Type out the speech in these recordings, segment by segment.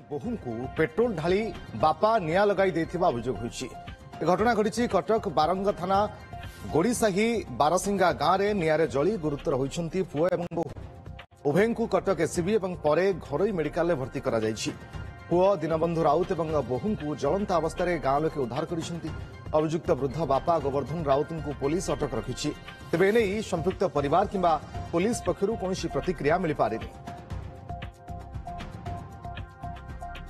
बोहू को पेट्रोल ढाली बापा निया लगाई देथिबा अभियोग होइछि। घटना घटी कटक बारंग थाना गोड़ीसाही बारसिंगा गांव में नियारे जली गुरुतर होइछंती पुओ एवं बोहू। उभय को कटक एससीबी एवं परे घरोई मेडिकल में भर्ती करा जायछि। पुओ दीनबंधु राउत एवं बोहू को जलंत अवस्था गांव लोके उद्धार करिसेंती। अभियुक्त वृद्ध बापा गोवर्धन राउत को पुलिस अटक रखिछि। तेबे एने संपृक्त परिवार किंबा पुलिस पक्षरु कोनोसी प्रतिक्रिया मिल पारेनी।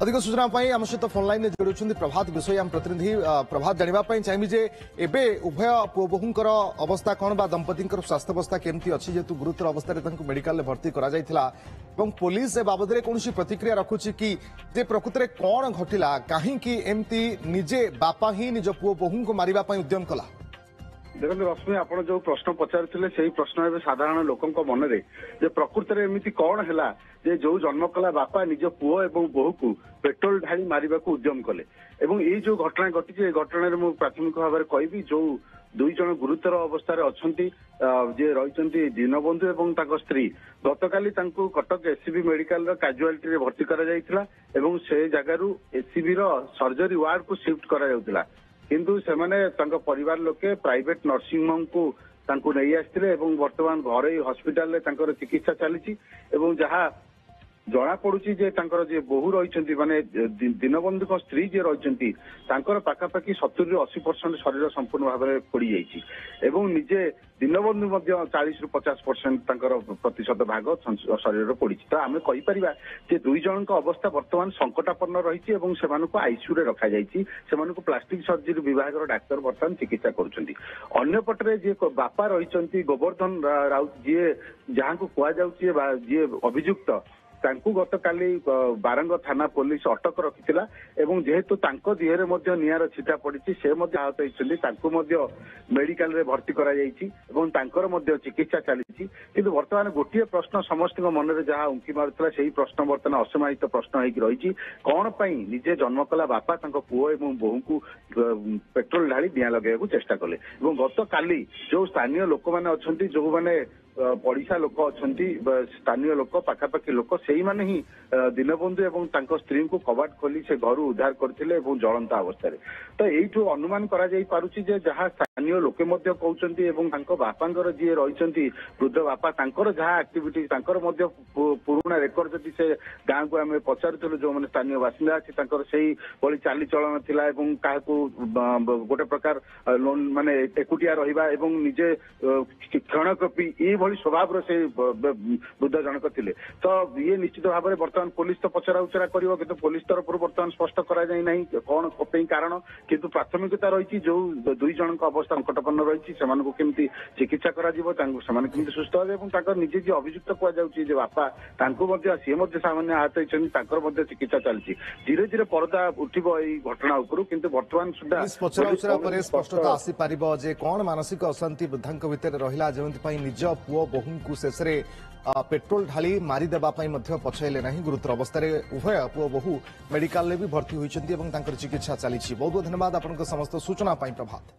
अधिक सूचना आम सहित फोन लाइन में जोड़ुंट प्रभात विषय आम प्रतिनिधि प्रभात जानापी चाहिए जे एबे उभय पुओ बोहूंकर अवस्था कौन बा दंपति स्वास्थ्यावस्था केमती अच्छी जेतु गुरुतर अवस्था मेडिकल भर्ती करा पुलिस ए बाबद कौन प्रतिक्रिया रखुची कि जे प्रकृत में कौन घटिला कहीं एमती निजे बापा ही निज पुओ बोहू को मारिबा उद्यम कला। देखो रश्मि आप जो प्रश्न पचारे से प्रश्न ए साधारण लोकों मन में प्रकृत में एमती कौन है जो जन्म कला बापा निज पुओ एवं बोहू को पेट्रोल ढाली मारिबा उद्यम कले एवं ये जो घटना घटी घटना मु प्राथमिक भाव में कहबी जो दुई जन गुरुतर अवस्था जे रही दीनबंधु एवं स्त्री गतकाली कटक एससीबी मेडिकल काजुआलिटी रे भर्ती करा जायतिला एवं से जगारू एससीबी रो सर्जरी वार्ड को शिफ्ट करा जाउतिला किंतु सेमाने तांको परिवार लोके प्राइवेट नर्सिंग होम को तांको नहीं आसथिले एवं वर्तमान घरे हॉस्पिटल रे तांकर चिकित्सा चलीची एवं जहाँ जना पड़ुची जे तांकर जे बोहू रही माने दीनबंधु स्त्री जे रही पाखापाखि 70-80% शरीर संपूर्ण भाव में पोड़ी जाइए एवं निजे दीनबंधु 40 ରୁ 50% प्रतिशत भाग शरीर पोड़ी तो आम कहीपर दुई जन अवस्था बर्तमान संकटापन्न रही आईसीयू रे रखा जाइए प्लास्टिक सर्जरी विभाग डाक्तर बर्तमान चिकित्सा करपटे जी बापा रही गोवर्धन राउत जी जहाँ को कहुचे जी अभियुक्त तांकु गतकाली बारंग थाना पुलिस अटक रखिथिला एवं जेहेतु तांको देहरे मध्य नियार छिटा पड़िछि से मध्य आहत होइछन्ती तांकु मध्य मेडिकल रे भर्ती करा जाइछि एवं तांकर मध्य चिकित्सा चलीछि किंतु वर्तमान गोटिए प्रश्न समस्त मन में जहाँ उंकी मारुथिला सेही प्रश्न वर्तमान असमाहित प्रश्न होइकि रहिछि कोन पई निजे जन्म कला बापा तांको पुओ एवं बोहू को पेट्रोल ढाली निया लगाइବାକୁ चेष्टा कले एवं गतकाली जो स्थानीय लोक माने अछन्ती जो माने पड़िशा लोक अच्छी स्थानीय लोक पाखापाखि लोक से माने ही दीनबंधु एवं स्त्री को कबाट खोली से घर उद्धार करते जलंत अवस्था तो यू अनुमान कर जहाँ स्थानीय लोके कहते बापा जी रही वृद्ध बापा जहाँ एक्टिविटी पुराणा रेकर्ड जदि से गाँव को आम पचारूँ जो मैंने स्थानीय बासिंदा अच्छी से भली चालीचलन थिला क्या गोटे प्रकार लोन माने एकुटिया रहा निजे क्षणकपी ये स्वभाव से वृद्ध जनक थे तो ये निश्चित भाव में बर्तमान पुलिस तो पचरा उचरा कर कि पुलिस तरफ बर्तमान स्पष्ट कराई कौन कारण किंतु प्राथमिकता रही जो दुई जन अवस्था संकटापन्न रही केमती चिकित्सा करमती सुस्थ हे निजे जी अभियुक्त कहुचे बापा सी सामान्य आहत होती चिकित्सा चलती धीरे धीरे पर्दा उठब यही घटना उपरू किंतु बर्तमान सुधा स्पष्टता आसीपर जे कौन मानसिक अशांति वृद्धा भितर रहा जमी निज पुओ बोहू को शेष पेट्रोल ढाली मारिदेवा पछाइले नहीं गुरुतर अवस्था उभय पुओ बोहू मेडिकल भी भर्ती होती चिकित्सा चली बहुत बहुत धन्यवाद आपन समस्त सूचना प्रभात।